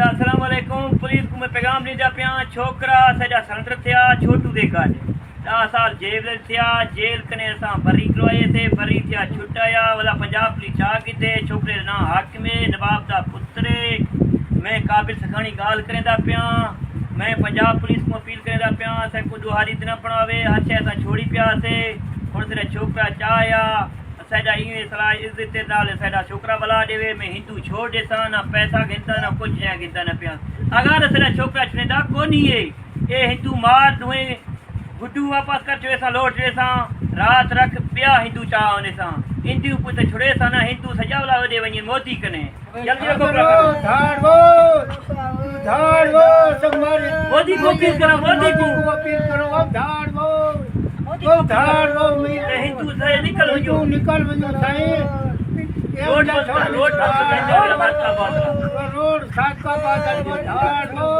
अस्सलाम वालेकुम। पुलिस को मैं पैगाम ॾींदा पिया। छोकरा सॼा सरेंडर थिया छोटू दे काज 10 साल जेल कने असां बरी करवाएसीं। बरी थिया छुटाया वाला पंजाब पुलिस छा किथे छोकरे ना हाकिम नवाब दा पुत्र। मैं काबिल सखानी गाल करेंदा पिया। मैं पंजाब पुलिस को अपील करेंदा पिया असां को दुहारी न पड़ावे। हर शइ असां छोड़ी पियासीं। हुन तेरा छोकरा चाया साडा इवें सलाह इज्जत नाल साडा छोकरा बला देवे। मैं हिंदू छोड़ देसा ना पैसा गिनता ना कुछ ना गिनता ना पिया। अगर साडा छोकरा छुनेदा कोनी है ए हिंदू मार दुए गुड्डू वापस कर चुए सा लौट चुए सा रात रख पिया हिंदू चा होने सा हिंदू पुत छुड़े सा ना हिंदू सजावला वडे वने मोदी कने जल्दी रखो धाड़वो सब मारे मोदी को अपील करो। मोदी को अपील करो। अब धाड़वो हिंदू से निकल वञो साईं। रोड रोड साका बादल धाड़वो।